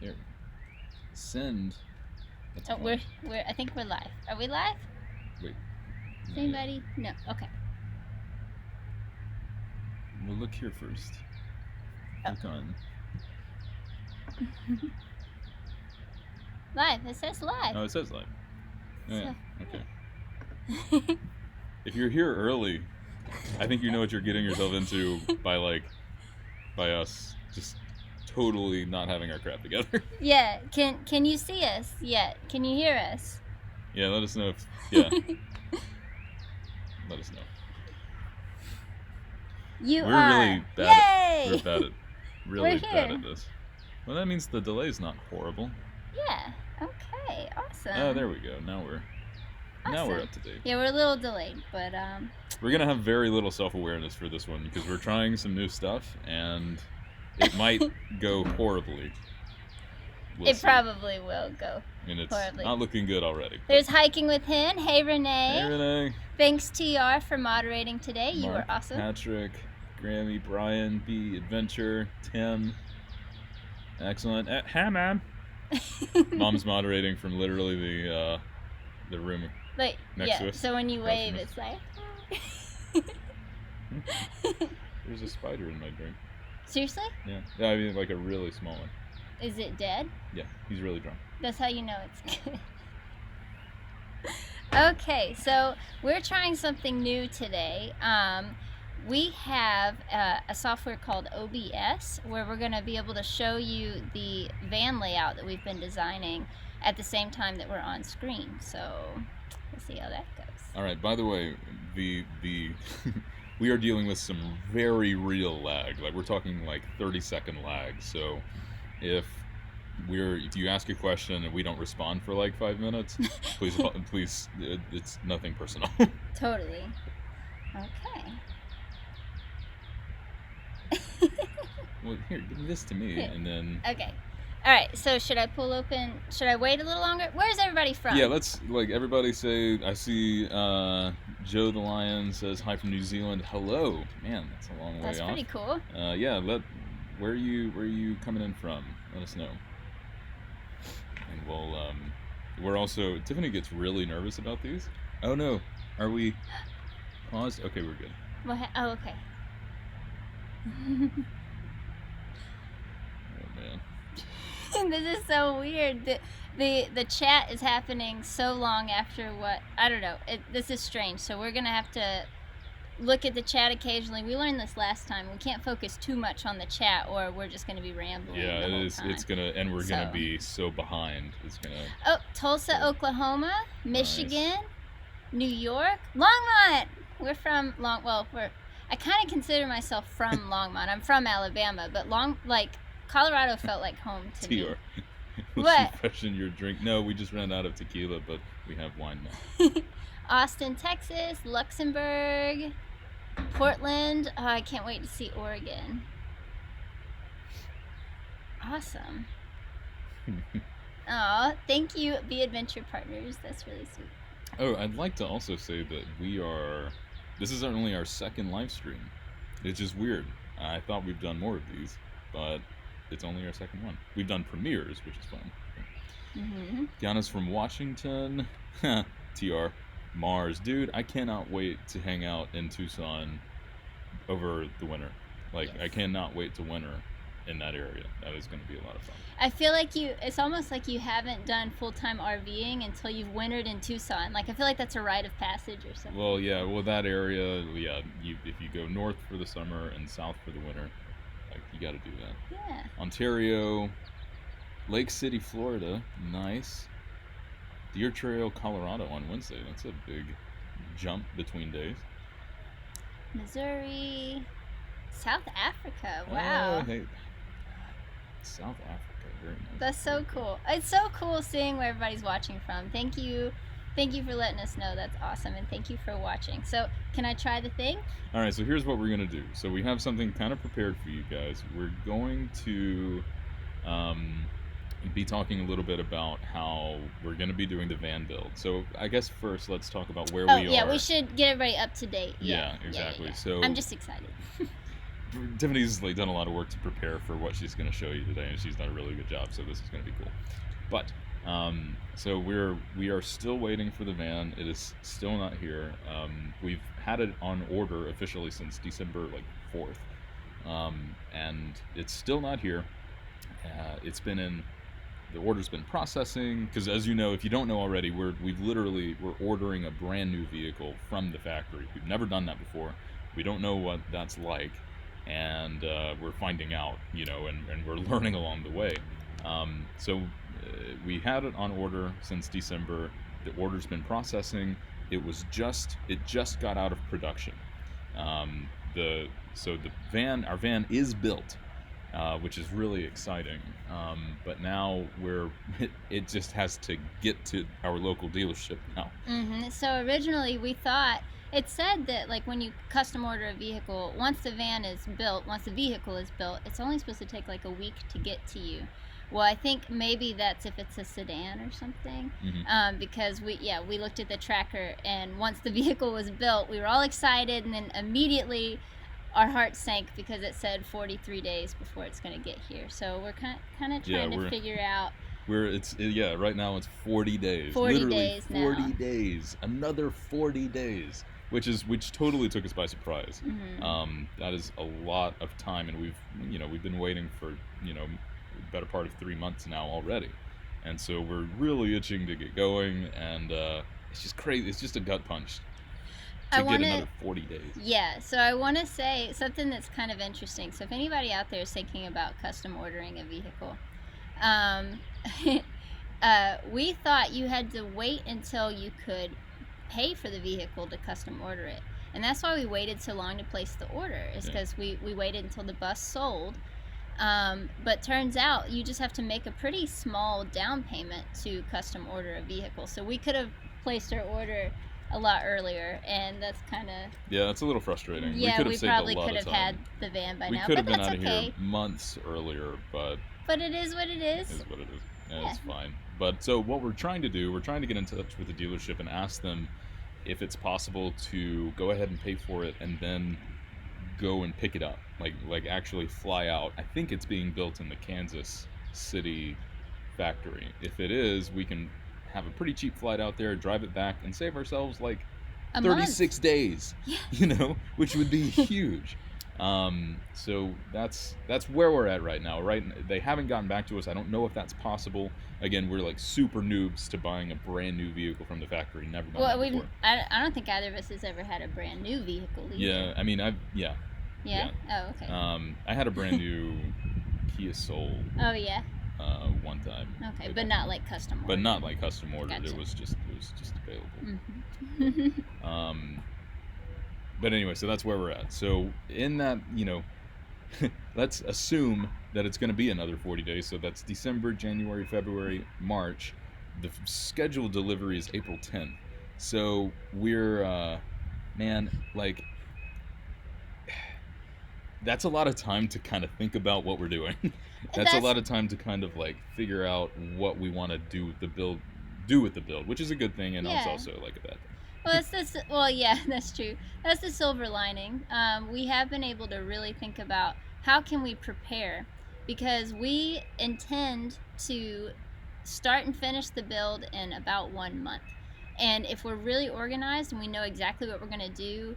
There. Send. Oh, we're. I think we're live. Are we live? Wait. Is anybody? No. Okay. We'll look here first. Look on. Live. It says live. Oh, it says live. Oh, yeah. So, Okay. If you're here early, I think you know what you're getting yourself into by us just totally not having our crap together. Yeah. Can you see us yet? Can you hear us? Yeah, let us know if let us know. We're really bad. Yay! We're bad at really We're bad here. at this. Well, that means the delay's not horrible. Yeah. Okay. Awesome. Oh, there we go. Now we're up to date. Yeah, we're a little delayed, but We're gonna have very little self-awareness for this one because we're trying some new stuff and it might go horribly. It probably will go and it's horribly. Not looking good already. There's Hiking with Hen. Hey, Renee. Hey, Renee. Thanks, TR, for moderating today. You Mark, were awesome. Patrick, Grammy, Brian, B, Adventure, Tim. Excellent. Hi, Mom. Mom's moderating from literally the room next to us. So when you wave, it's like... There's a spider in my drink. Seriously? Yeah. I mean, like a really small one. Is it dead? Yeah, he's really drunk. That's how you know it's good. Okay, so we're trying something new today. We have a software called OBS where we're going to be able to show you the van layout that we've been designing at the same time that we're on screen. So we'll see how that goes. All right, by the way, the we are dealing with some very real lag. Like we're talking like 30-second lag. So if you ask a question and we don't respond for like 5 minutes, please, it's nothing personal. Totally. Okay. Well, here, give this to me, and then... Okay. All right, so should I wait a little longer? Where's everybody from? Yeah, let's, everybody say, I see Joe the Lion says hi from New Zealand. Hello. Man, that's a long way off. That's pretty cool. Yeah, where are you coming in from? Let us know. And we're also, Tiffany gets really nervous about these. Oh no, are we paused? Okay, we're good. Oh, okay. Oh man. This is so weird. The chat is happening so long after what, I don't know. This is strange. So we're going to have to look at the chat occasionally. We learned this last time. We can't focus too much on the chat or we're just going to be rambling. Yeah, the it whole is. time. It's going to, and we're going to be so behind. It's going to. Oh, Tulsa, Oklahoma, Michigan, nice. New York, Longmont. We're from I kind of consider myself from Longmont. I'm from Alabama, but Colorado felt like home to me. What? You freshen your drink? No, we just ran out of tequila, but we have wine now. Austin, Texas, Luxembourg, Portland. Oh, I can't wait to see Oregon. Awesome. Oh, thank you, Be Adventure Partners. That's really sweet. Oh, I'd like to also say that this is only our second live stream. It's just weird. I thought we've done more of these, but it's only our second one. We've done premieres, which is fun. Mm-hmm. Gianna's from Washington. TR. Mars. Dude, I cannot wait to hang out in Tucson over the winter. Yes. I cannot wait to winter in that area. That is going to be a lot of fun. I feel like it's almost like you haven't done full-time RVing until you've wintered in Tucson. I feel like that's a rite of passage or something. Well, yeah, that area, yeah, if you go north for the summer and south for the winter, you got to do that. Yeah. Ontario, Lake City, Florida, nice. Deer Trail, Colorado on Wednesday. That's a big jump between days. Missouri, South Africa. Wow. Hey. South Africa, very nice. That's so cool. It's so cool seeing where everybody's watching from. Thank you for letting us know. That's awesome, and thank you for watching. So, can I try the thing? All right, so here's what we're gonna do. So we have something kind of prepared for you guys. We're going to be talking a little bit about how we're going to be doing the van build. So I guess first let's talk about where we are. Oh, yeah, we should get everybody up to date. Yeah, exactly. Yeah. So I'm just excited. Tiffany's like done a lot of work to prepare for what she's going to show you today, and she's done a really good job. So this is going to be cool. But so we are still waiting for the van. It is still not here. We've had it on order officially since December like 4th, and it's still not here. It's been in. The order's been processing because, as you know, if you don't know already, we're ordering a brand new vehicle from the factory. We've never done that before. We don't know what that's like, and we're finding out, and we're learning along the way. So we had it on order since December. The order's been processing. It just got out of production. The our van is built, which is really exciting. But now it just has to get to our local dealership now. So originally we thought it said that like when you custom order a vehicle, once the vehicle is built, it's only supposed to take like a week to get to you. Well, I think maybe that's if it's a sedan or something, because we looked at the tracker, and once the vehicle was built, we were all excited, and then immediately our heart sank because it said 43 days before it's going to get here. So we're kind of trying to figure out. Right now it's 40 days. 40 Literally days 40 now. days. Another 40 days, which totally took us by surprise. That is a lot of time, and we've been waiting for better part of 3 months now already, and so we're really itching to get going, and it's just crazy. It's just a gut punch to get another 40 days. Yeah, so I want to say something that's kind of interesting. So if anybody out there is thinking about custom ordering a vehicle, we thought you had to wait until you could pay for the vehicle to custom order it, and that's why we waited so long to place the order, is because we waited until the bus sold. But turns out you just have to make a pretty small down payment to custom order a vehicle. So we could have placed our order a lot earlier, and that's kind of... Yeah, it's a little frustrating. Yeah, we probably could have had the van by now, we could have but been that's out of okay. here months earlier, but it is what it is. It is what it is. Yeah, it's fine. But so what we're trying to do, we're trying to get in touch with the dealership and ask them if it's possible to go ahead and pay for it and then go and pick it up, like actually fly out. I think it's being built in the Kansas City factory. If it is, we can have a pretty cheap flight out there, drive it back, and save ourselves like 36 days, which would be huge. So that's where we're at right now. They haven't gotten back to us. I don't know if that's possible. Again, we're like super noobs to buying a brand new vehicle from the factory. Never done that before. I don't think either of us has ever had a brand new vehicle either. Yeah, I mean, Yeah? Oh, okay. I had a brand new Kia Soul. Oh, yeah? One time. Okay, but not like custom ordered. But not like custom ordered. Gotcha. It was just available. But anyway, so that's where we're at. So in that, let's assume that it's going to be another 40 days. So that's December, January, February, March. The scheduled delivery is April 10th. So we're, that's a lot of time to kind of think about what we're doing. That's a lot of time to kind of like figure out what we want to do with the build, which is a good thing, and it's also like a bad thing. That's true. That's the silver lining. We have been able to really think about how can we prepare, because we intend to start and finish the build in about 1 month. And if we're really organized and we know exactly what we're going to do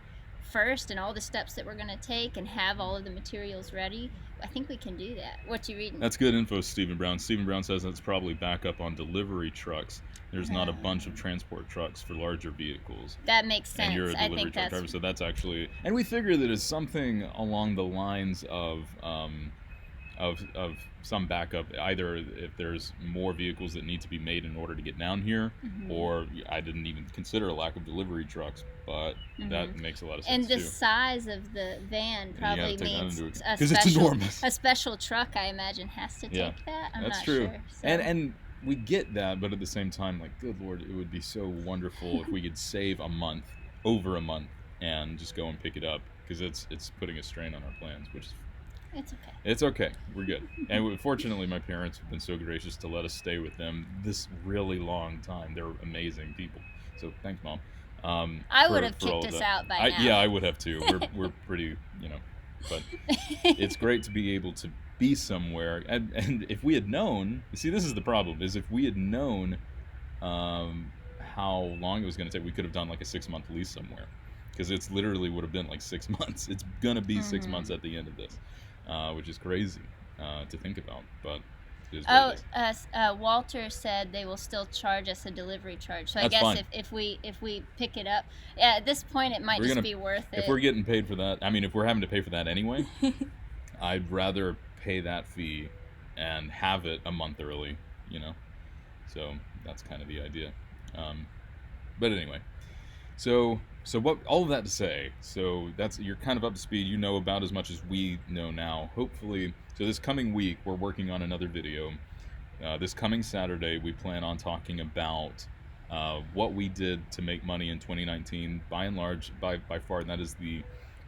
first and all the steps that we're going to take and have all of the materials ready, I think we can do that. What you reading? That's good info, Stephen Brown. Stephen Brown says that's probably back up on delivery trucks. There's not a bunch of transport trucks for larger vehicles. That makes sense. And you're a delivery truck driver, so that's actually... And we figure that it's something along the lines of some backup, either if there's more vehicles that need to be made in order to get down here, or I didn't even consider a lack of delivery trucks, but that makes a lot of sense. And the size of the van probably means a special truck, I imagine, has to take that. I'm that's not true. Sure, so. And we get that, but at the same time, like, good Lord, it would be so wonderful if we could save over a month, and just go and pick it up, because it's putting a strain on our plans, which is... It's okay. It's okay. We're good. And fortunately, my parents have been so gracious to let us stay with them this really long time. They're amazing people. So thanks, Mom. I would have kicked us out by now. Yeah, I would have too. We're pretty, But it's great to be able to be somewhere. And if we had known, see, this is the problem, is if we had known how long it was going to take, we could have done like a 6-month lease somewhere. Because it's literally would have been like 6 months. It's going to be 6 months at the end of this, which is crazy to think about. But it is what it is. Walter said they will still charge us a delivery charge. So I That's guess fine. if we pick it up, at this point it might We're just gonna- be worth it. If we're getting paid for that, I mean, if we're having to pay for that anyway, I'd rather pay that fee and have it a month early, you know? So that's kind of the idea. But anyway, so what? All of that to say, so that's, you're kind of up to speed. You know about as much as we know now. Hopefully, so this coming week we're working on another video. This coming Saturday we plan on talking about what we did to make money in 2019. By and large, by far, and that is the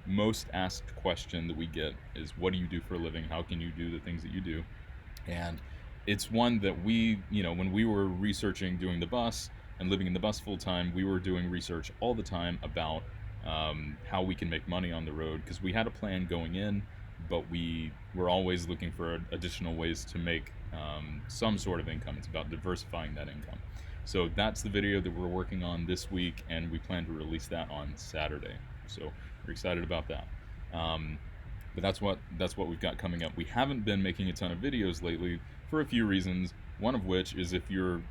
most asked question that we get, is what do you do for a living? How can you do the things that you do? And it's one that we, when we were researching doing the bus and living in the bus full time, we were doing research all the time about how we can make money on the road, because we had a plan going in, but we were always looking for additional ways to make some sort of income. It's about diversifying that income. So that's the video that we're working on this week, and we plan to release that on Saturday. So we're excited about that. But that's what we've got coming up. We haven't been making a ton of videos lately for a few reasons. One of which is, if you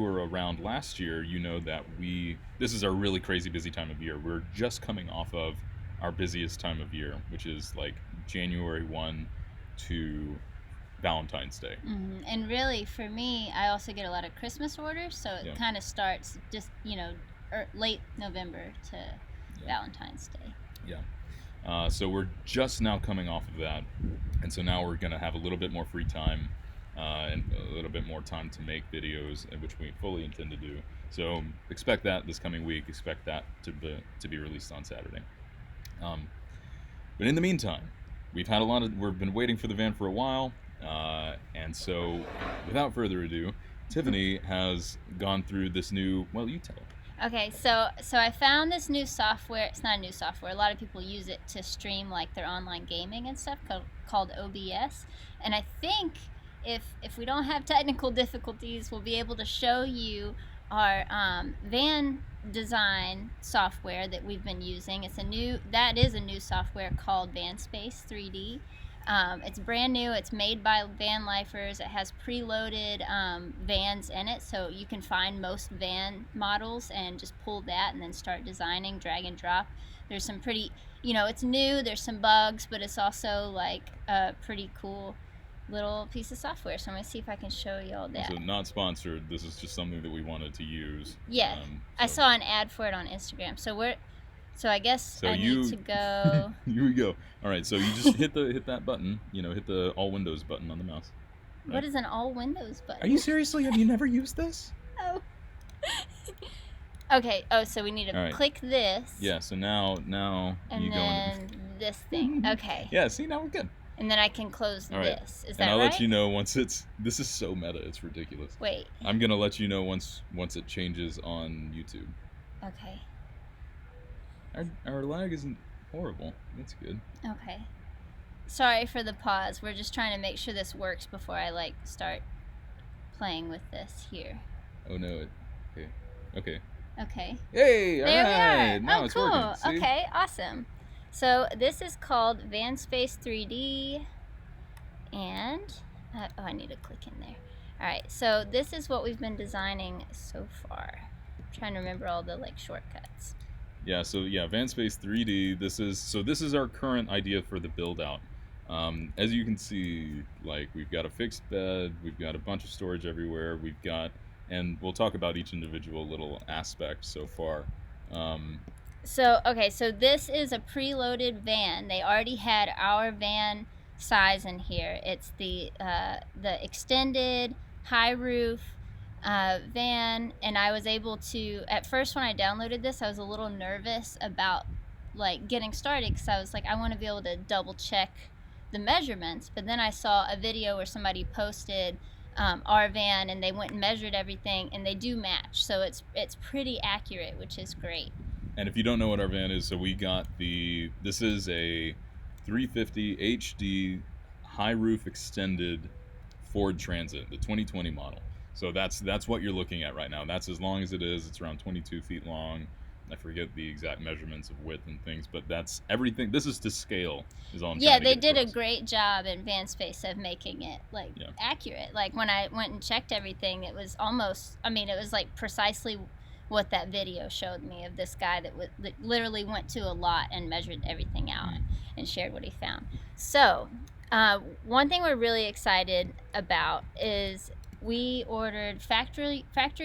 were around last year, you know that this is our really crazy busy time of year. We're just coming off of our busiest time of year, which is like January 1 to Valentine's Day. Mm-hmm. And really, for me, I also get a lot of Christmas orders, so it kind of starts just late November to Valentine's Day. Yeah. So we're just now coming off of that, and so now we're gonna have a little bit more free time and a little bit more time to make videos, which we fully intend to do. So expect that this coming week. Expect that to be released on Saturday. But in the meantime, we've been waiting for the van for a while. And so, without further ado, Tiffany has gone through this new. Well, you tell. Okay, so I found this new software. It's not a new software. A lot of people use it to stream like their online gaming and stuff, called OBS. And I think if we don't have technical difficulties, we'll be able to show you our van design software that we've been using. That is a new software called vanspace 3D. It's brand new. It's made by van lifers. It has preloaded vans in it, so you can find most van models and just pull that and then start designing, drag and drop. There's some pretty, it's new. There's some bugs, but it's also like a pretty cool little piece of software. So I'm gonna see if I can show you all that. So not sponsored. This is just something that we wanted to use. Yeah, I saw an ad for it on Instagram. So I guess I need to go. Here we go. All right, so you just hit that button. Hit the all windows button on the mouse. Right? What is an all windows button? Are you seriously? Have you never used this? Oh. Okay. Oh, so we need to click this. Yeah. So now and you go then this thing. Okay. Yeah. See, now we're good. And then I can close this. Is and that right? And I'll let you know once it's. This is so meta. It's ridiculous. Wait. I'm gonna let you know once it changes on YouTube. Okay. Our lag isn't horrible. That's good. Okay. Sorry for the pause. We're just trying to make sure this works before I start playing with this here. Oh no! Okay. Okay. Hey! There we are. Now oh, it's cool. working. See? Okay, awesome. So this is called vanspace 3D, and I need to click in there. All right. So this is what we've been designing so far. I'm trying to remember all the shortcuts. Yeah, so vanspace 3D, this is our current idea for the build out. As you can see, we've got a fixed bed, we've got a bunch of storage everywhere, and we'll talk about each individual little aspect so far. So this is a preloaded van. They already had our van size in here. It's the extended high roof van, and I was able to, at first when I downloaded this, I was a little nervous about getting started, because I was I want to be able to double check the measurements. But then I saw a video where somebody posted our van, and they went and measured everything, and they do match, so it's pretty accurate, which is great. And if you don't know what our van is, so we got this is a 350 HD high roof extended Ford Transit, the 2020 model. So that's what you're looking at right now. That's as long as it is. It's around 22 feet long. I forget the exact measurements of width and things, but that's everything. This is to scale. Is all I'm Yeah, trying to they get did a across. great job in vanspace of making it like Yeah. accurate. Like when I went and checked everything, it was almost, I mean, it was like precisely what that video showed me of this guy that literally went to a lot and measured everything out and shared what he found. So one thing we're really excited about is we ordered factory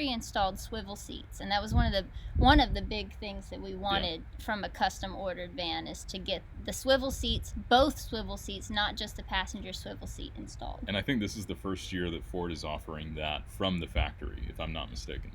installed swivel seats, and that was one of the big things that we wanted from a custom ordered van, is to get the swivel seats, both swivel seats, not just the passenger swivel seat installed. And I think this is the first year that Ford is offering that from the factory, if I'm not mistaken.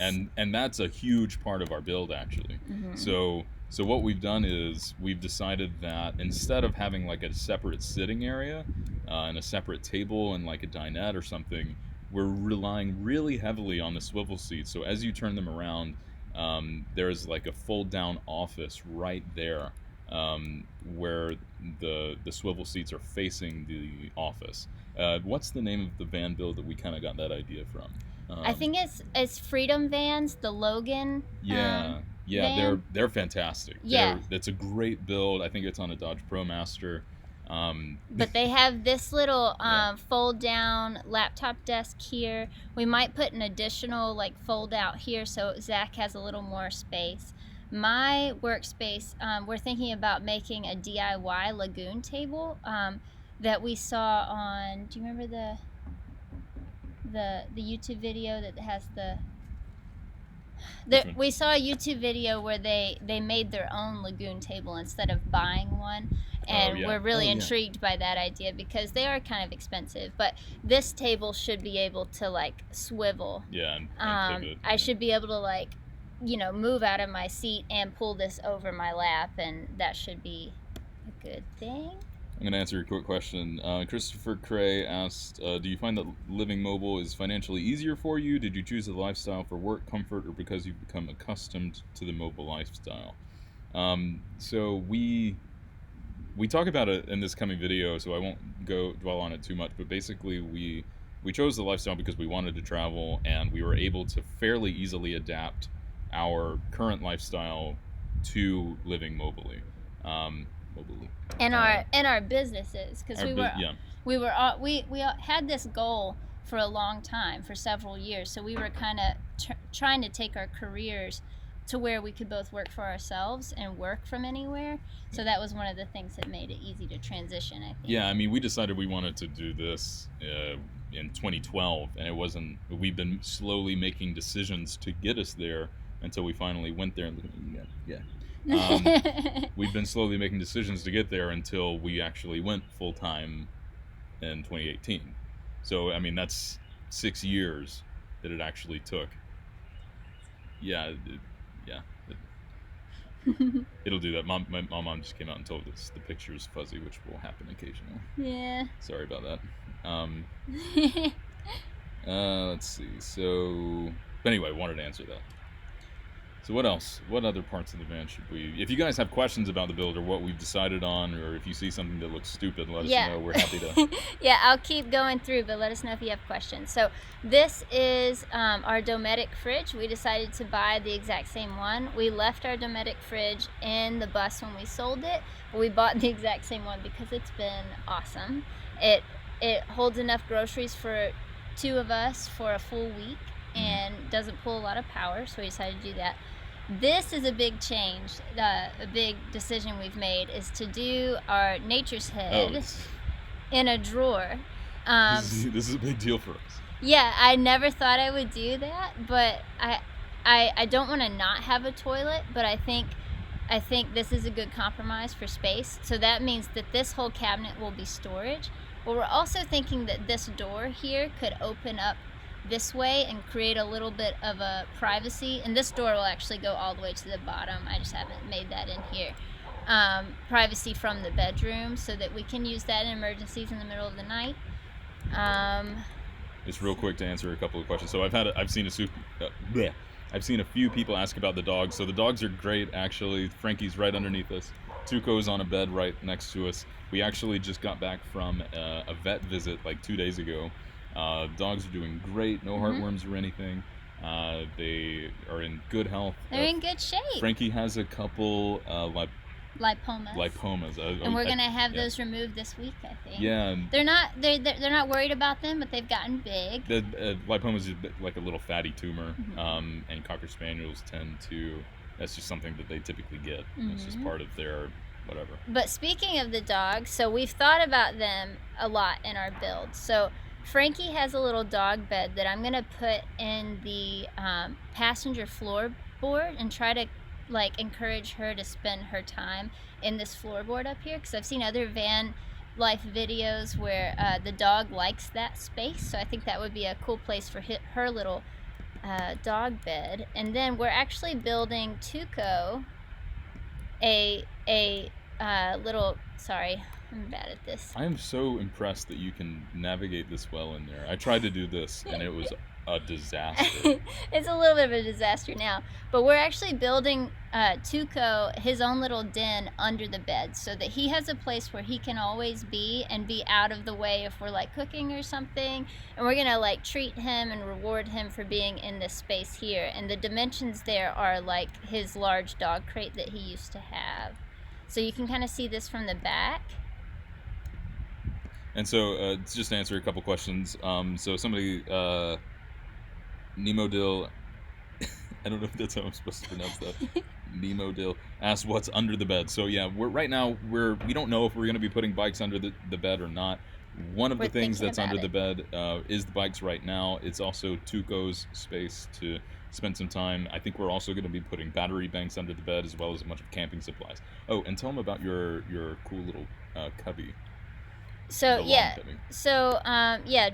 And that's a huge part of our build, actually. So what we've done is we've decided that instead of having like a separate sitting area and a separate table and like a dinette or something, we're relying really heavily on the swivel seats. So as you turn them around, there's like a fold down office right there, where the swivel seats are facing the office. What's the name of the van build that we kind of got that idea from? I think it's Freedom Vans, the Logan. Yeah, van. they're fantastic. Yeah, That's a great build. I think it's on a Dodge ProMaster. But they have this little fold down laptop desk here. We might put an additional like fold out here so Zach has a little more space. My workspace, we're thinking about making a DIY lagoon table that we saw on, do you remember the YouTube video that has we saw a YouTube video where they made their own lagoon table instead of buying one, and we're really intrigued by that idea because they are kind of expensive, but this table should be able to like swivel. And pivot. I should be able to like, you know, move out of my seat and pull this over my lap, and that should be a good thing. I'm going to answer a quick question. Christopher Cray asked, do you find that living mobile is financially easier for you? Did you choose the lifestyle for work comfort or because you've become accustomed to the mobile lifestyle? So we talk about it in this coming video, so I won't dwell on it too much, but basically we chose the lifestyle because we wanted to travel, and we were able to fairly easily adapt our current lifestyle to living mobily. And our businesses, because we had this goal for a long time, for several years, so we were kind of trying to take our careers to where we could both work for ourselves and work from anywhere. So that was one of the things that made it easy to transition, I think. Yeah, I mean, we decided we wanted to do this in 2012, and we've been slowly making decisions to get us there until we finally went there. And we've been slowly making decisions to get there until we actually went full time in 2018. So I mean, that's 6 years that it actually took. It'll do that. My mom just came out and told us the picture is fuzzy, which will happen occasionally. Yeah. Sorry about that. Let's see. So, but anyway, wanted to answer that. So what else? What other parts of the van should we... If you guys have questions about the build or what we've decided on, or if you see something that looks stupid, let us know. We're happy to... Yeah, I'll keep going through, but let us know if you have questions. So this is our Dometic fridge. We decided to buy the exact same one. We left our Dometic fridge in the bus when we sold it, but we bought the exact same one because it's been awesome. It holds enough groceries for 2 of us for a full week and doesn't pull a lot of power, so we decided to do that. This is a big change. A big decision we've made is to do our Nature's Head in a drawer. This is a big deal for us. Yeah, I never thought I would do that, but I don't want to not have a toilet, but I think this is a good compromise for space. So that means that this whole cabinet will be storage. But we're also thinking that this door here could open up this way and create a little bit of a privacy, and this door will actually go all the way to the bottom. I just haven't made that in here. Privacy from the bedroom so that we can use that in emergencies in the middle of the night. Just real quick to answer a couple of questions. So I've seen a few people ask about the dogs. So the dogs are great, actually. Frankie's right underneath us. Tuco's on a bed right next to us. We actually just got back from a vet visit like 2 days ago. Dogs are doing great, no Mhm. heartworms or anything. They are in good health. They're in good shape. Frankie has a couple Lipomas. lipomas. And we're gonna have those removed this week, I think. Yeah. They're not worried about them, but they've gotten big. The lipoma is like a little fatty tumor, Mm-hmm. and Cocker Spaniels tend to. That's just something that they typically get. Mm-hmm. It's just part of their whatever. But speaking of the dogs, so we've thought about them a lot in our build. So Frankie has a little dog bed that I'm gonna put in the passenger floorboard and try to like encourage her to spend her time in this floorboard up here, because I've seen other van life videos where the dog likes that space. So I think that would be a cool place for her little dog bed. And then we're actually building Tuco a little, sorry, I'm bad at this. I am so impressed that you can navigate this well in there. I tried to do this and it was a disaster. It's a little bit of a disaster now, but we're actually building Tuco his own little den under the bed so that he has a place where he can always be and be out of the way if we're like cooking or something. And we're gonna like treat him and reward him for being in this space here. And the dimensions there are like his large dog crate that he used to have. So you can kind of see this from the back. And so, just to answer a couple questions. So somebody, Nemo Dill, I don't know if that's how I'm supposed to pronounce that. Nemo Dill asked what's under the bed. So yeah, we don't know if we're going to be putting bikes under the bed or not. One of the things that's under the bed is the bikes right now. It's also Tuco's space to spend some time. I think we're also going to be putting battery banks under the bed as well as a bunch of camping supplies. Oh, and tell them about your cool little cubby. So yeah,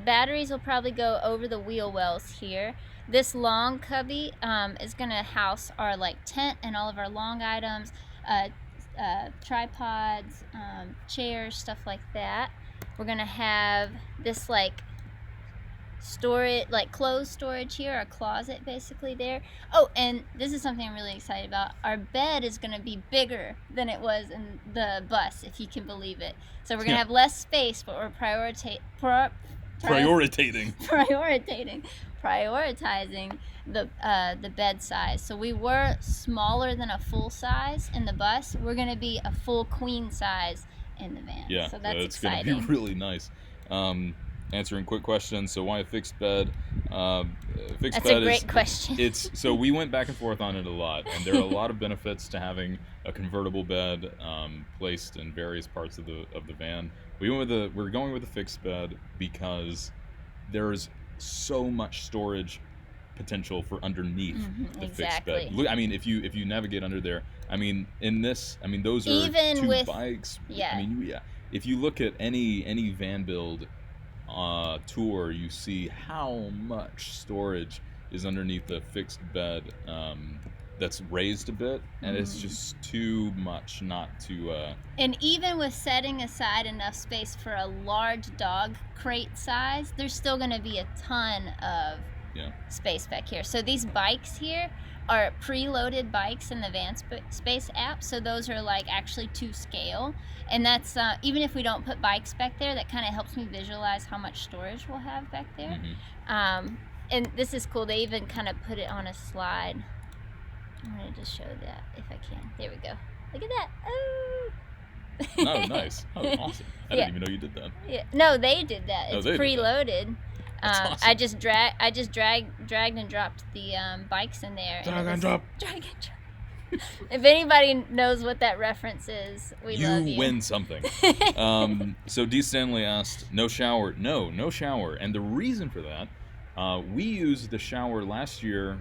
batteries will probably go over the wheel wells here. This long cubby is gonna house our like tent and all of our long items, tripods, chairs, stuff like that. We're gonna have this like storage, like clothes storage here, our closet basically there. Oh, and this is something I'm really excited about. Our bed is going to be bigger than it was in the bus, if you can believe it. So we're going to have less space, but we're prioritizing the bed size. So we were smaller than a full size in the bus. We're going to be a full queen size in the van. Yeah, so that's it's going exciting. to be really nice. Answering quick questions. So why a fixed bed? That's a great question. So we went back and forth on it a lot, and there are a lot of benefits to having a convertible bed placed in various parts of the van. We're going with a fixed bed because there's so much storage potential for underneath the fixed bed. Look, I mean, if you navigate under there, I mean, those are even two with bikes. Yeah. I mean, yeah. If you look at any van build tour, you see how much storage is underneath the fixed bed that's raised a bit, and it's just too much not to and even with setting aside enough space for a large dog crate size, there's still going to be a ton of space back here. So these bikes here are preloaded bikes in the vanspace app, so those are like actually to scale, and that's even if we don't put bikes back there, that kind of helps me visualize how much storage we'll have back there. And this is cool, they even kind of put it on a slide. I'm gonna just show that if I can. There we go, look at that. Oh, nice. Oh, awesome. I didn't even know you did that. Yeah, no, they did that. It's preloaded. Awesome. I just dragged and dropped the bikes in there. Drag and drop. If anybody knows what that reference is, we love you. You win something. So D. Stanley asked, no shower. No shower. And the reason for that, we used the shower last year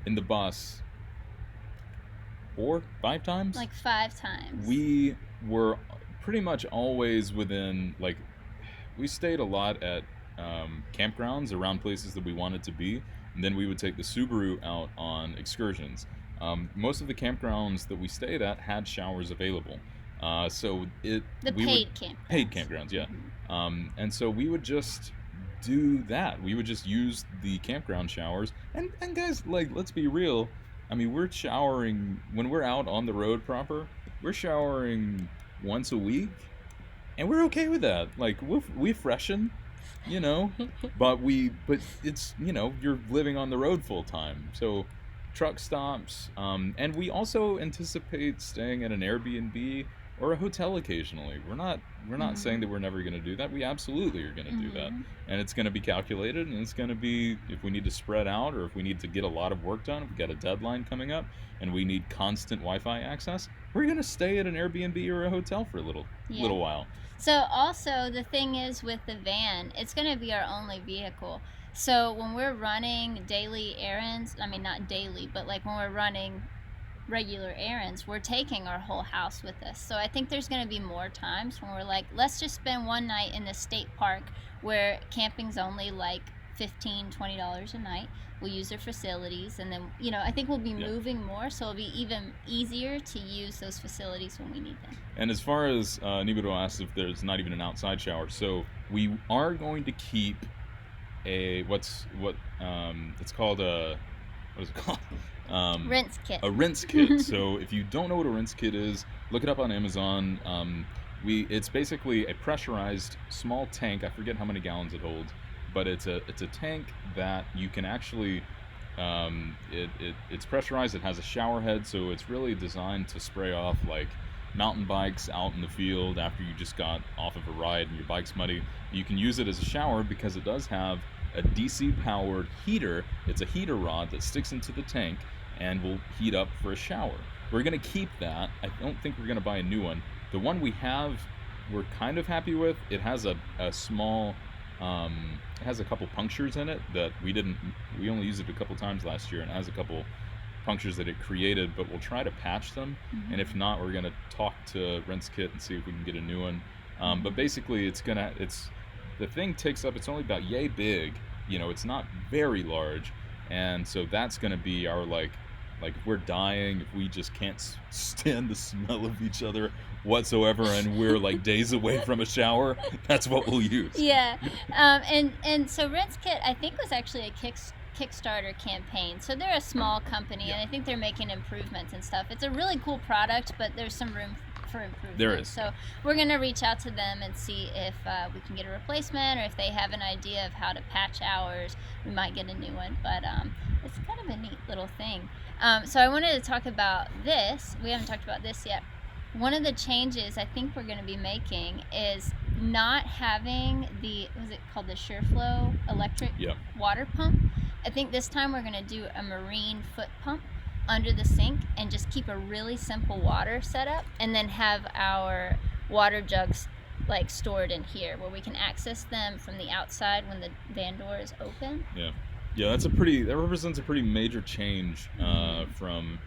in the bus 4, 5 times? Like 5 times. We were pretty much always within, like, we stayed a lot at campgrounds around places that we wanted to be, and then we would take the Subaru out on excursions. Most of the campgrounds that we stayed at had showers available, so paid campgrounds, yeah. And so we would just do that. We would just use the campground showers, and guys, like, let's be real. I mean, we're showering when we're out on the road proper. we're showering once a week, and we're okay with that. Like we freshen, you know, but it's, you know, you're living on the road full time, so truck stops, and we also anticipate staying at an Airbnb or a hotel occasionally. We're not saying that we're never going to do that. We absolutely are going to do that, Mm-hmm. and it's going to be calculated, and it's going to be, if we need to spread out or if we need to get a lot of work done, if we got a deadline coming up, and we need constant Wi-Fi access, we're going to stay at an Airbnb or a hotel for a Yeah. little while. So also the thing is with the van, it's going to be our only vehicle. So when we're running daily errands, I mean not daily, but like when we're running regular errands, we're taking our whole house with us. So I think there's going to be more times when we're like, let's just spend one night in the state park where camping's only like $15-20 a night. We'll use their facilities, and then, you know, I think we'll be moving more, so it'll be even easier to use those facilities when we need them. And as far as Nibiru asked if there's not even an outside shower, so we are going to keep it's called a, what is it called? Rinse kit. A rinse kit. So if you don't know what a rinse kit is, look it up on Amazon. It's basically a pressurized small tank. I forget how many gallons it holds, but it's a tank that you can actually, it's pressurized. It has a shower head, so it's really designed to spray off like mountain bikes out in the field after you just got off of a ride and your bike's muddy. You can use it as a shower because it does have a DC powered heater. It's a heater rod that sticks into the tank and will heat up for a shower. We're going to keep that. I don't think we're going to buy a new one. The one we have, we're kind of happy with. It has a small, it has a couple punctures in it that we only used it a couple times last year, and it has a couple punctures that it created, but we'll try to patch them. Mm-hmm. And if not, we're going to talk to Rinse Kit and see if we can get a new one. But basically the thing takes up, it's only about yay big, you know, it's not very large, and so that's going to be our like if we're dying, if we just can't stand the smell of each other whatsoever, and we're like days away from a shower, that's what we'll use. Yeah. And so Rinse Kit, I think, was actually a Kickstarter campaign. So they're a small company, and I think they're making improvements and stuff. It's a really cool product, but there's some room for improvement. There is. So we're going to reach out to them and see if we can get a replacement, or if they have an idea of how to patch ours, we might get a new one. But it's kind of a neat little thing. So I wanted to talk about this. We haven't talked about this yet. One of the changes I think we're going to be making is not having was it called the SureFlow electric water pump. I think this time we're going to do a marine foot pump under the sink and just keep a really simple water setup, and then have our water jugs like stored in here where we can access them from the outside when the van door is open. Yeah, that represents a pretty major change from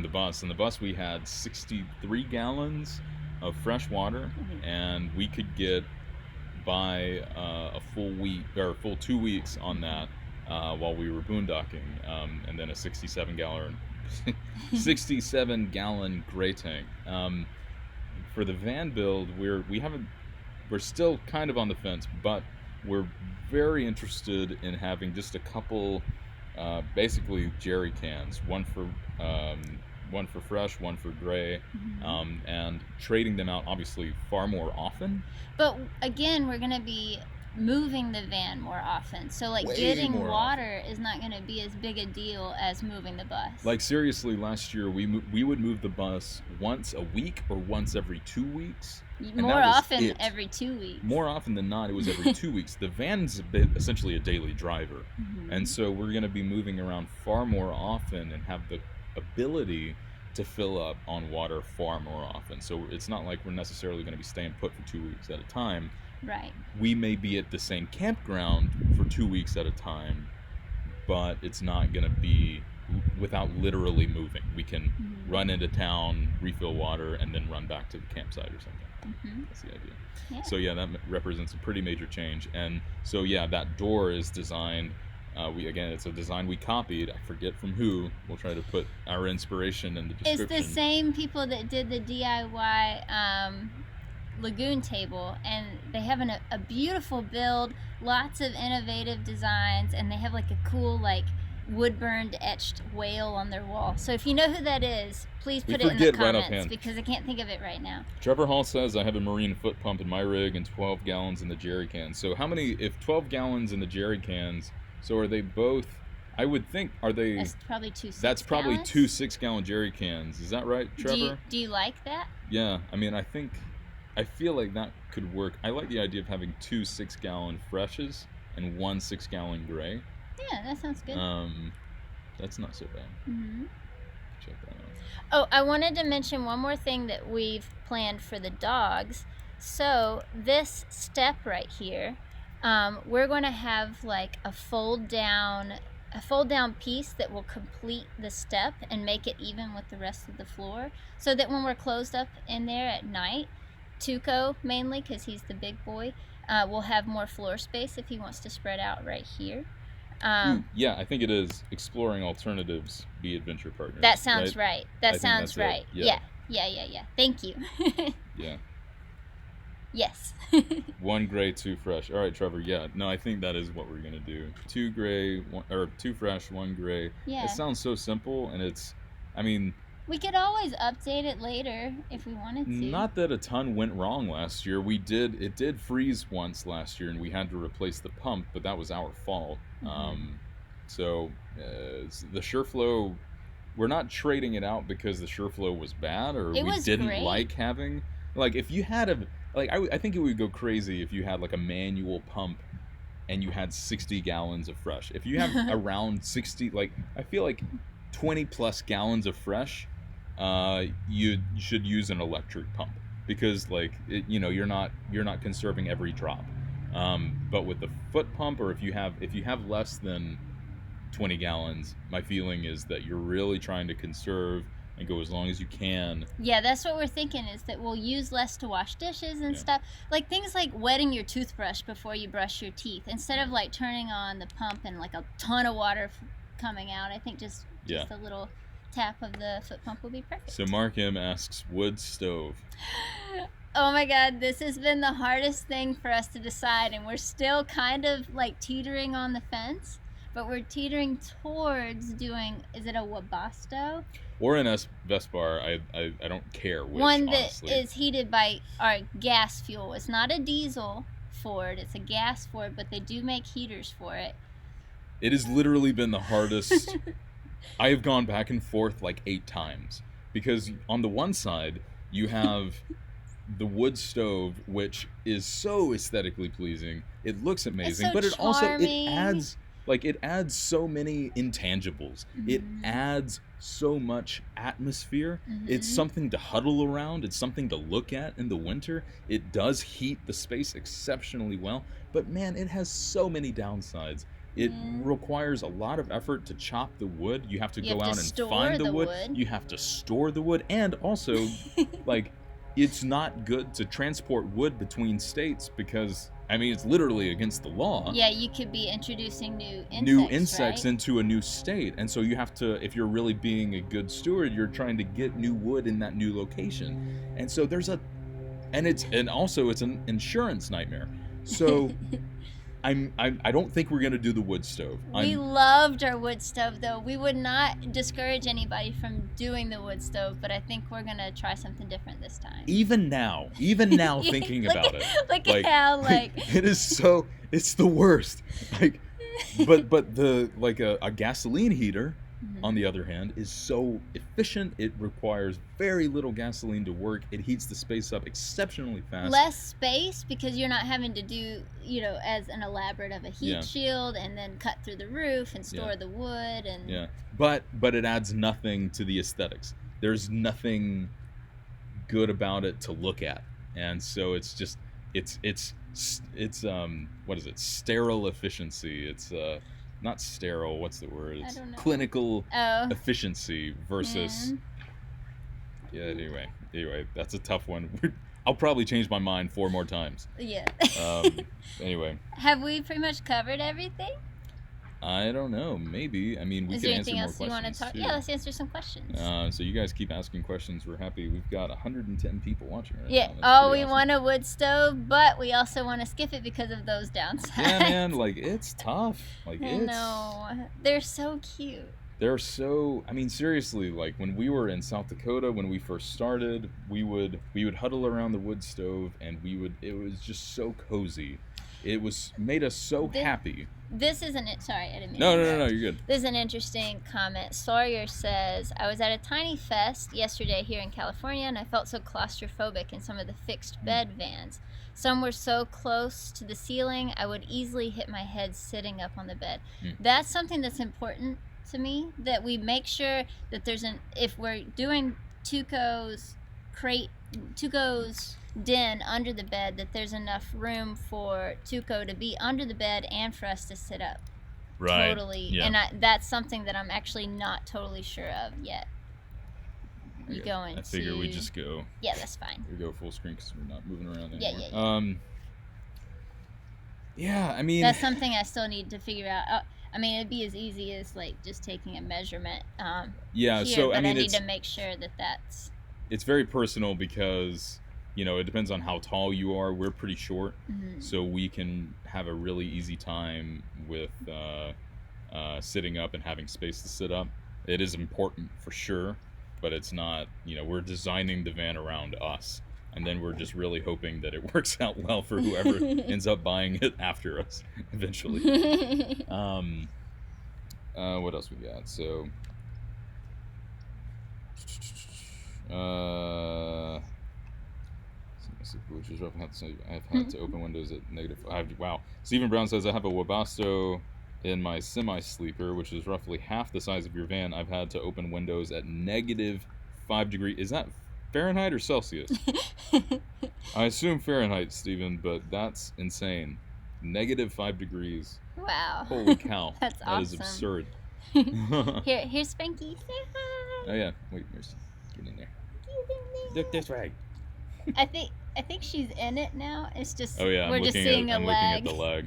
the bus. In the bus we had 63 gallons of fresh water, and we could get by a full 2 weeks on that while we were boondocking, and then a 67 gallon gray tank. For the van build, we're still kind of on the fence, but we're very interested in having just a couple, basically jerry cans, one for fresh, one for gray, and trading them out obviously far more often. But again, we're going to be moving the van more often, so like getting water is not going to be as big a deal as moving the bus. Like seriously, last year we would move the bus once a week or once every 2 weeks. More often every 2 weeks. More often than not, it was every 2 weeks. The van's essentially a daily driver, and so we're going to be moving around far more often and have the ability to fill up on water far more often. So it's not like we're necessarily going to be staying put for 2 weeks at a time. Right. We may be at the same campground for 2 weeks at a time, but it's not going to be without literally moving. We can run into town, refill water, and then run back to the campsite or something. That's the idea. Yeah. So yeah, that represents a pretty major change. And so yeah, that door is designed. It's a design we copied. I forget from who. We'll try to put our inspiration in the description. It's the same people that did the DIY lagoon table, and they have a beautiful build, lots of innovative designs, and they have like a cool like wood burned etched whale on their wall. So if you know who that is, please We put it in the forget right comments offhand. because I can't think of it right now. Trevor Hall says, I have a marine foot pump in my rig and 12 gallons in the jerry cans. So how many, if 12 gallons in the jerry cans, so are they both, I would think, are they, That's probably two 6 that's probably gallons. 2 6-gallon jerry cans. Is that right, Trevor? Do you like that? Yeah, I mean, I feel like that could work. I like the idea of having 2 6-gallon freshes and 1 6-gallon gray. Yeah, that sounds good. That's not so bad. Mm-hmm. Check that out. Oh, I wanted to mention one more thing that we've planned for the dogs. So this step right here, we're going to have like a fold down piece that will complete the step and make it even with the rest of the floor, so that when we're closed up in there at night, Tuco mainly, because he's the big boy, will have more floor space if he wants to spread out right here. Yeah, I think it is exploring alternatives, be adventure partners. That sounds right. That I think sounds that's right. it. Yeah. Thank you. Yeah. Yes. 1 gray, 2 fresh. All right, Trevor. Yeah. No, I think that is what we're gonna do. 2 gray, or 2 fresh, 1 gray. Yeah. It sounds so simple, and I mean, we could always update it later if we wanted to. not that a ton went wrong last year. It did freeze once last year, and we had to replace the pump, but that was our fault. Mm-hmm. So the SureFlow, we're not trading it out because the SureFlow was bad or It we was didn't great. like having, like, if you had I think it would go crazy if you had like a manual pump and you had 60 gallons of fresh. If you have around 60, like, I feel like 20 plus gallons of fresh, you should use an electric pump because, like, you're not conserving every drop. But with the foot pump, or if you have less than 20 gallons, my feeling is that you're really trying to conserve and go as long as you can. Yeah, that's what we're thinking, is that we'll use less to wash dishes and stuff. Like things like wetting your toothbrush before you brush your teeth. Instead of like turning on the pump and like a ton of water coming out, I think just a little tap of the foot pump will be perfect. So Mark M asks, wood stove. Oh my god, this has been the hardest thing for us to decide, and we're still kind of like teetering on the fence, but we're teetering towards doing, is it a Webasto? Or an Vespar, I don't care which, one that honestly. is heated by our gas fuel. It's not a diesel Ford, it's a gas Ford, but they do make heaters for it. It has literally been the hardest. I have gone back and forth like 8 times because on the one side you have the wood stove, which is so aesthetically pleasing. It looks amazing, so but it charming. it adds so many intangibles. Mm-hmm. It adds so much atmosphere. Mm-hmm. It's something to huddle around. It's something to look at in the winter. It does heat the space exceptionally well, but man, it has so many downsides. It requires a lot of effort to chop the wood. You have to go out and find the wood. You have to store the wood, and also like, it's not good to transport wood between states because, I mean, it's literally against the law. Yeah, you could be introducing new insects right? into a new state. And so you have to, if you're really being a good steward, you're trying to get new wood in that new location. And so and also it's an insurance nightmare. So I don't think we're gonna do the wood stove. We loved our wood stove, though. We would not discourage anybody from doing the wood stove, but I think we're gonna try something different this time. Even now thinking about it, look at how it is so, it's the worst. Like, but the a gasoline heater, on the other hand, is so efficient. It requires very little gasoline to work. It heats the space up exceptionally fast. Less space because you're not having to do, as an elaborate of a heat shield and then cut through the roof and store the wood and but it adds nothing to the aesthetics. There's nothing good about it to look at, and so it's just it's what is it? Sterile efficiency. It's not sterile, what's the word? It's clinical efficiency versus anyway, that's a tough one. I'll probably change my mind 4 more times. Yeah. Anyway. Have we pretty much covered everything? I don't know. Maybe. I mean, we Is can there answer anything more else you want to questions talk? too. Yeah, let's answer some questions. So you guys keep asking questions. We're happy. We've got 110 people watching right Yeah. now. That's Oh, pretty we awesome. want a wood stove, but we also want to skip it because of those downsides. Yeah, man. Like, it's tough. Like, I know. They're so cute. They're so. I mean, seriously. Like when we were in South Dakota, when we first started, we would huddle around the wood stove, and we would. It was just so cozy. It was made us so happy. This isn't it. Sorry, I didn't mean No, to no, no, interrupt. no. You're good. This is an interesting comment. Sawyer says, I was at a tiny fest yesterday here in California, and I felt so claustrophobic in some of the fixed bed vans. Some were so close to the ceiling, I would easily hit my head sitting up on the bed. That's something that's important to me, that we make sure that if we're doing Tuco's den under the bed, that there's enough room for Tuco to be under the bed and for us to sit up. Right. Totally. Yeah. And that's something that I'm actually not totally sure of yet. You go into... I figure we just go. Yeah, that's fine. We go full screen because we're not moving around anymore. Yeah. Yeah, I mean... That's something I still need to figure out. I mean, it'd be as easy as, like, just taking a measurement yeah, here, so, but I mean, need to make sure that that's... It's very personal because, you know, it depends on how tall you are. We're pretty short, so we can have a really easy time with sitting up and having space to sit up. It is important for sure, but it's not, you know, we're designing the van around us, and then we're just really hoping that it works out well for whoever ends up buying it after us eventually. What else we got? So which is rough. I've had to open windows at -5. Wow. Stephen Brown says, I have a Webasto in my semi-sleeper, which is roughly half the size of your van. I've had to open windows at -5 degrees. Is that Fahrenheit or Celsius? I assume Fahrenheit, Stephen, but that's insane. -5 degrees. Wow. Holy cow. That's that awesome. is absurd. Here's Spanky. Say hi. Oh yeah. Wait, get in there. Look this way. I think she's in it now. It's just we're just seeing a lag. Looking at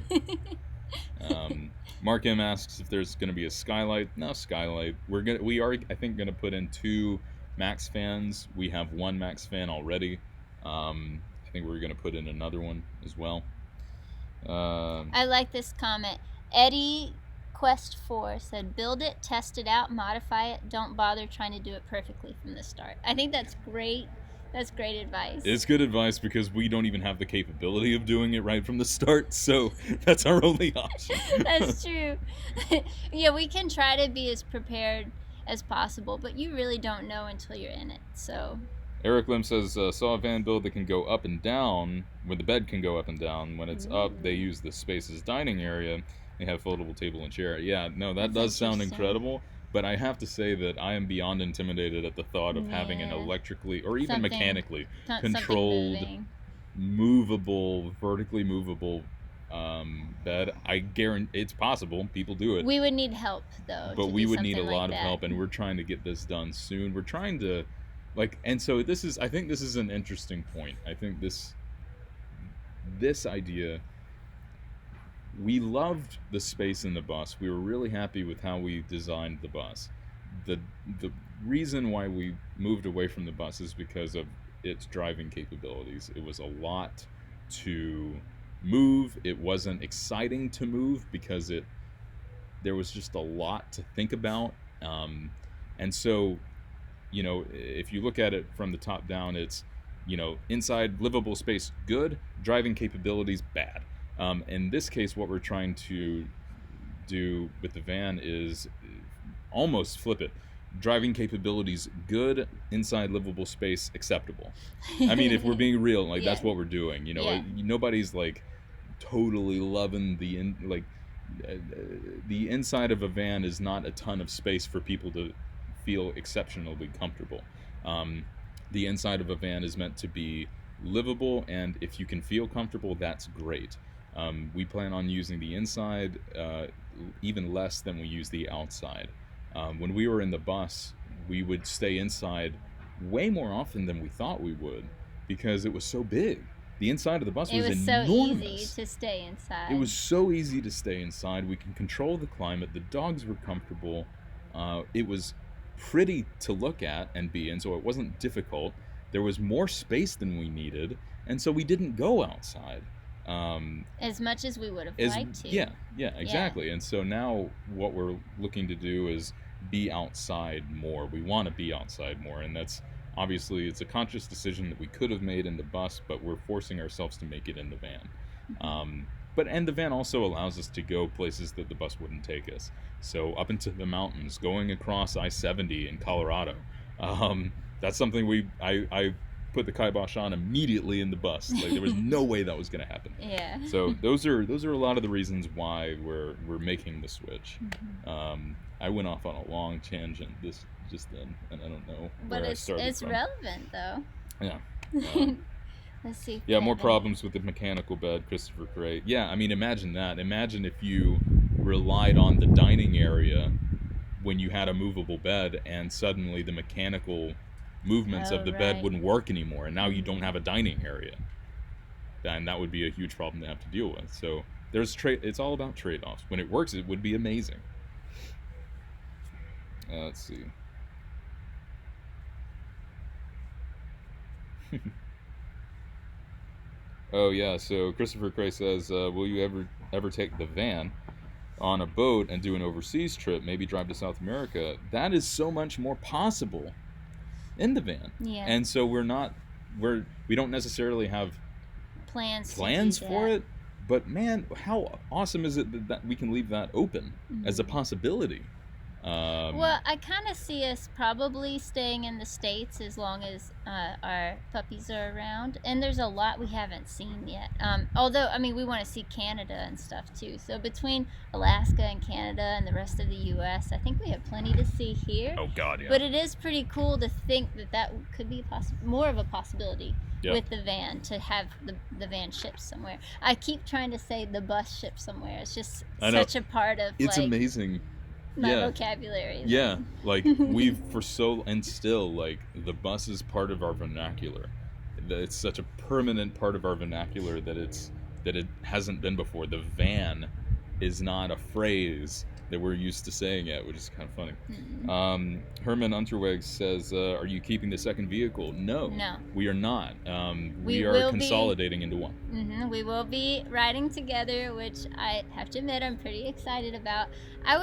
the lag. Mark M asks if there's going to be a skylight. No skylight. We are I think going to put in 2 max fans. We have 1 max fan already. I think we're going to put in another one as well. I like this comment. Eddie Quest 4 said, build it, test it out, modify it. Don't bother trying to do it perfectly from the start. I think that's great. That's great advice. It's good advice because we don't even have the capability of doing it right from the start, so that's our only option. That's true. Yeah, we can try to be as prepared as possible, but you really don't know until you're in it. So Eric Lim says, saw a van build that can go up and down, where the bed can go up and down. When it's up, they use the space as dining area. They have foldable table and chair. Yeah, no, that does sound incredible. But I have to say that I am beyond intimidated at the thought of having an electrically or even mechanically controlled, movable, vertically movable bed. I guarantee it's possible. People do it. We would need help, though. But we would need a lot of help, and we're trying to get this done soon. We're trying to, and so I think this is an interesting point. I think this idea, we loved the space in the bus. We were really happy with how we designed the bus. The reason why we moved away from the bus is because of its driving capabilities. It was a lot to move. It wasn't exciting to move because there was just a lot to think about. And so, you know, if you look at it from the top down, it's, you know, inside livable space, good, driving capabilities, bad. In this case, what we're trying to do with the van is almost flip it. Driving capabilities, good, inside livable space, acceptable. I mean, if we're being real, that's what we're doing. You know, nobody's totally loving the inside of a van is not a ton of space for people to feel exceptionally comfortable. The inside of a van is meant to be livable, and if you can feel comfortable, that's great. We plan on using the inside even less than we use the outside. When we were in the bus, we would stay inside way more often than we thought we would because it was so big. the inside of the bus It was was enormous. so easy to stay inside. It was so easy to stay inside. We can control the climate. The dogs were comfortable. It was pretty to look at and be in, so it wasn't difficult. There was more space than we needed, and so we didn't go outside. As much as we would have liked to. Yeah, exactly. And so now what we're looking to do is be outside more. We want to be outside more, and that's obviously it's a conscious decision that we could have made in the bus, but we're forcing ourselves to make it in the van. And the van also allows us to go places that the bus wouldn't take us. So up into the mountains, going across I-70 in Colorado. That's something I put the kibosh on immediately in the bus. Like there was no way that was going to happen. Yeah. So those are a lot of the reasons why we're making the switch. I went off on a long tangent just then, and I don't know where I started it's from. relevant though. Yeah. Let's see. Yeah, more problems with the mechanical bed, Christopher Gray. Yeah, I mean, imagine that. Imagine if you relied on the dining area when you had a movable bed, and suddenly the mechanical movements of the bed wouldn't work anymore, and now you don't have a dining area. And that would be a huge problem to have to deal with. So it's all about trade-offs. When it works, it would be amazing. Let's see. Oh yeah, so Christopher Cray says, will you ever take the van on a boat and do an overseas trip, maybe drive to South America? That is so much more possible in the van. Yeah. And so we don't necessarily have plans for it, but man, how awesome is it that we can leave that open as a possibility? Well, I kind of see us probably staying in the States as long as our puppies are around. And there's a lot we haven't seen yet. Although, I mean, we want to see Canada and stuff too. So between Alaska and Canada and the rest of the U.S., I think we have plenty to see here. Oh, God, yeah. But it is pretty cool to think that could be more of a possibility. Yep. With the van, to have the van shipped somewhere. I keep trying to say the bus shipped somewhere. It's just such a part of it's amazing. My vocabulary. Yeah, like we've still like the bus is part of our vernacular. It's such a permanent part of our vernacular that it hasn't been before. The van is not a phrase that we're used to saying yet, which is kind of funny. Herman Unterweg says, "Are you keeping the second vehicle?" No, we are not. We are consolidating into one. We will be riding together, which I have to admit I'm pretty excited about. I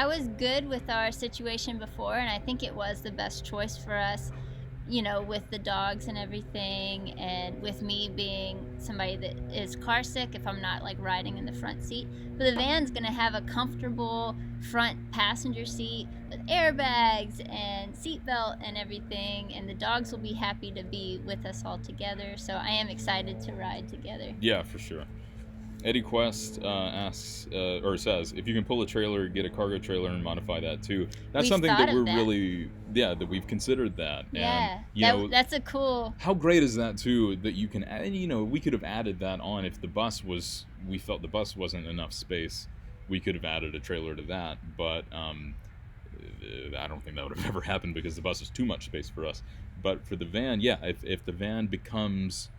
was good with our situation before, and I think it was the best choice for us. You know, with the dogs and everything, and with me being somebody that is car sick if I'm not like riding in the front seat. But the van's gonna have a comfortable front passenger seat with airbags and seatbelt and everything, and the dogs will be happy to be with us all together. So I am excited to ride together. Yeah, for sure. Eddie Quest asks or says, if you can pull a trailer, get a cargo trailer and modify that too. That's something that we're really, that we've considered that. Yeah, and, that's a cool. How great is that too? That you can, we could have added that on if we felt the bus wasn't enough space. We could have added a trailer to that, but I don't think that would have ever happened because the bus is too much space for us. But for the van, if the van becomes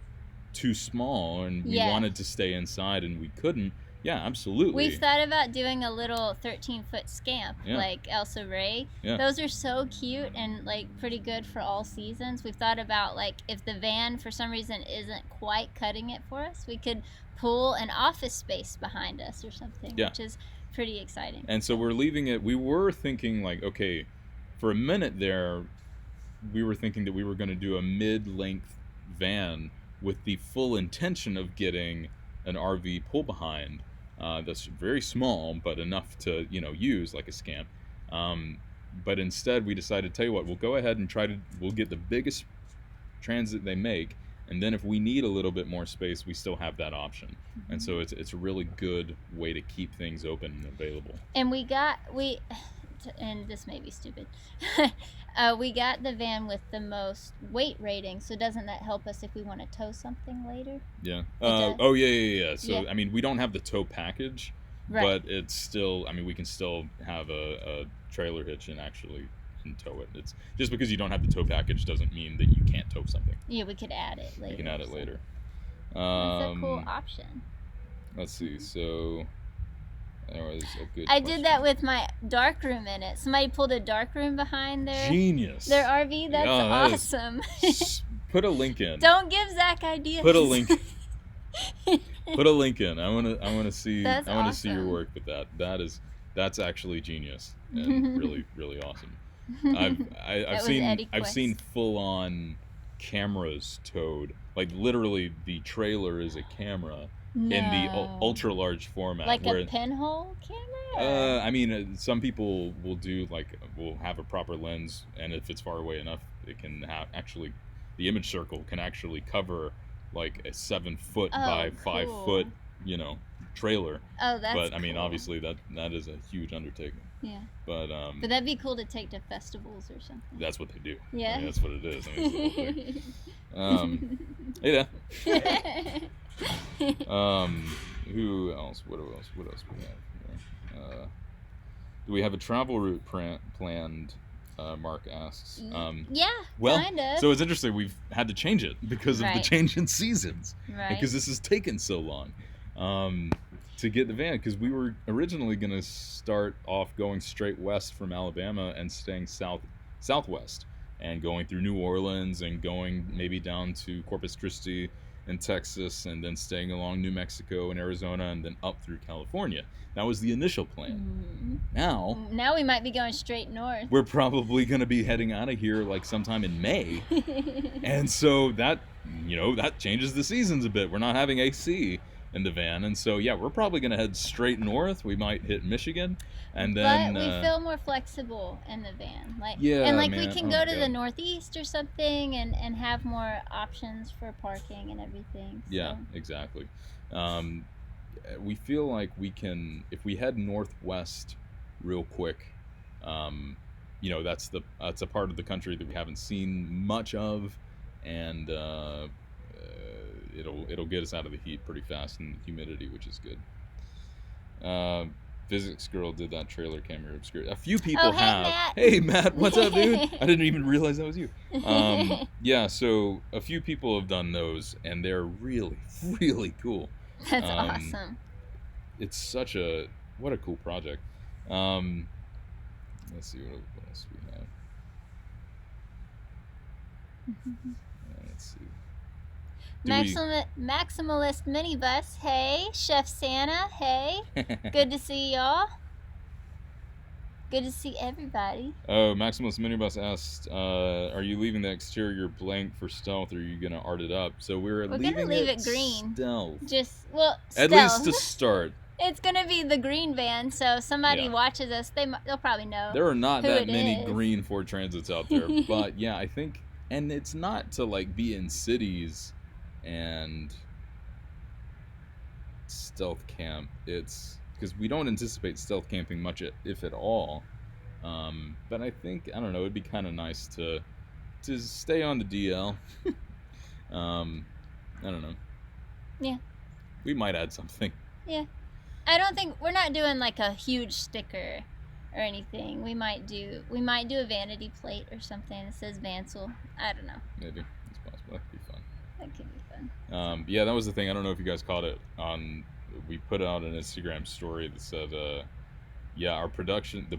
too small and we wanted to stay inside and we couldn't, absolutely. We've thought about doing a little 13-foot scamp like Elsa Ray. Those are so cute and like pretty good for all seasons. We've thought about like if the van for some reason isn't quite cutting it for us, we could pull an office space behind us or something, which is pretty exciting. And so we're leaving it. We were thinking like, okay, for a minute there, we were thinking that we were going to do a mid-length van with the full intention of getting an RV pull behind that's very small but enough to use like a scamp. But instead we decided, tell you what, we'll go ahead and we'll get the biggest transit they make, and then if we need a little bit more space, we still have that option. And so it's a really good way to keep things open and available. And and this may be stupid, we got the van with the most weight rating, so doesn't that help us if we want to tow something later? Yeah. So, I mean, we don't have the tow package, but it's still, I mean, we can still have a trailer hitch and actually tow it. It's just because you don't have the tow package doesn't mean that you can't tow something. Yeah, we could add it later. You can add it later. That's a cool Um, option. let's see. So there was a good. I did that question. with my dark room in it. Somebody pulled a dark room behind Genius. their RV. That's Yeah, that is- awesome. Put a link in. Don't give Zach ideas. Put a link. Put a link in. I wanna see. That's I wanna see your awesome. work with that. That's actually genius and really really awesome. I've That was seen Eddie I've Quest. seen full on cameras towed. Like literally, the trailer is a camera in the No. ultra large format. Like where a pinhole camera? I mean, some people will do will have a proper lens, and if it's far away enough, it can actually, the image circle can actually cover like a 7 foot by 5 foot, trailer. Oh, that's But I mean, cool. obviously that is a huge undertaking. Yeah. But But that'd be cool to take to festivals or something. that's what they do. Yeah. I mean, that's what it is. I mean, it's the whole thing. Hey there. Who else? What else? What else we have here? Do we have a travel route planned? Mark asks. Yeah, Well, kind of. so it's interesting. We've had to change it because of the Right. change in seasons, Right. because this has taken so long to get the van. Because we were originally going to start off going straight west from Alabama and staying southwest, and going through New Orleans and going maybe down to Corpus Christi in Texas, and then staying along New Mexico and Arizona, and then up through California. That was the initial plan. Now we might be going straight north. We're probably going to be heading out of here like sometime in May. And so that changes the seasons a bit. We're not having AC in the van. And so, yeah, we're probably going to head straight north. We might hit Michigan. And then... But we feel more flexible in the van. Yeah, and we man. can Oh go my to God. the northeast or something and have more options for parking and everything. So. Yeah, exactly. We feel like we can, if we head northwest real quick, that's a part of the country that we haven't seen much of, and it'll get us out of the heat pretty fast and humidity, which is good. Physics girl did that trailer camera obscure. A few people hey, have. Matt. Hey Matt, what's up, dude? I didn't even realize that was you. Yeah, so a few people have done those, and they're really, really cool. That's awesome. It's what a cool project. Let's see what else we have. Let's see. Maximalist minibus. Hey, Chef Santa. Hey, good to see y'all. Good to see everybody. Oh, Maximalist Minibus asked, are you leaving the exterior blank for stealth, or are you going to art it up? So we're gonna leaving leave it green. stealth. At least to start. It's gonna be the green van, so somebody Yeah. watches us, they'll probably know. There are not who that it many is. green Ford Transits out there, but yeah, I think, and it's not to like be in cities and stealth camp. It's because we don't anticipate stealth camping much, if at all. But I think, I don't know, it'd be kind of nice to stay on the DL. I don't know. Yeah. We might add something. Yeah. I don't think we're not doing like a huge sticker or anything. We might do a vanity plate or something that says Vansel. I don't know. Maybe it's possible. That could be fun. That could be fun. Yeah, that was the thing. I don't know if you guys caught it on. We put out an Instagram story that said, the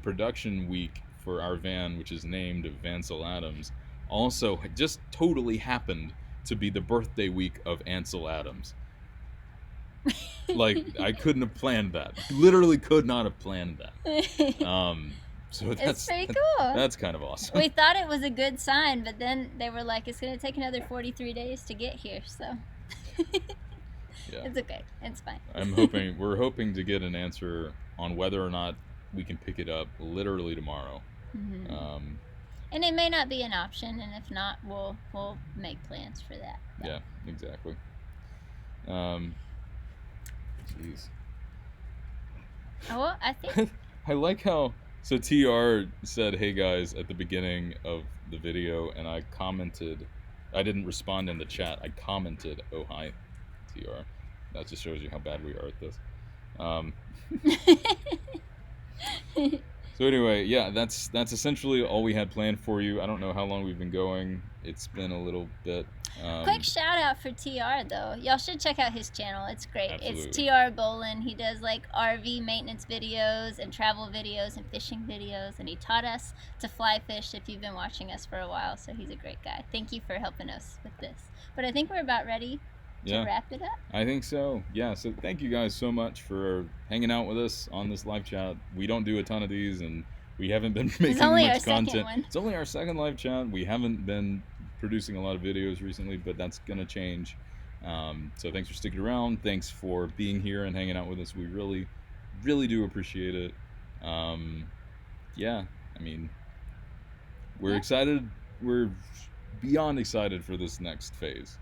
production week for our van, which is named Vansel Adams, also just totally happened to be the birthday week of Ansel Adams. Like, I couldn't have planned that. Literally could not have planned that. So It's pretty cool. That's kind of awesome. We thought it was a good sign, but then they were like, it's going to take another 43 days to get here, so Yeah. it's okay. It's fine. We're hoping to get an answer on whether or not we can pick it up literally tomorrow. Mm-hmm. And it may not be an option, and if not, we'll make plans for that. Yeah, exactly. Jeez. Oh, well, I think I like how, so TR said, "Hey guys," at the beginning of the video, and I commented. I didn't respond in the chat. I commented, "Oh hi, TR." That just shows you how bad we are at this. So anyway, yeah, that's essentially all we had planned for you. I don't know how long we've been going. It's been a little bit. Quick shout out for TR though. Y'all should check out his channel. It's great. Absolutely. It's TR Bolin. He does like RV maintenance videos and travel videos and fishing videos, and he taught us to fly fish if you've been watching us for a while. So he's a great guy. Thank you for helping us with this. But I think we're about ready to wrap it up. I think so. Yeah, so thank you guys so much for hanging out with us on this live chat. We don't do a ton of these, and we haven't been making much content. It's only our second live chat. We haven't been producing a lot of videos recently, but that's gonna change. So thanks for sticking around. Thanks for being here and hanging out with us. We really, really do appreciate it. Yeah, I mean, we're excited. We're beyond excited for this next phase.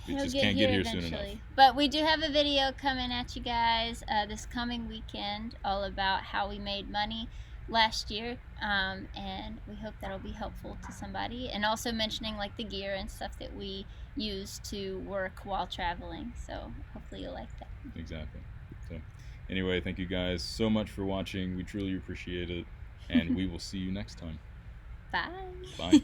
We just can't get here soon enough. But we do have a video coming at you guys this coming weekend, all about how we made money last year, and we hope that'll be helpful to somebody, and also mentioning like the gear and stuff that we use to work while traveling. So hopefully you'll like that. Exactly. So anyway, thank you guys so much for watching. We truly appreciate it, and we will see you next time. Bye. Bye.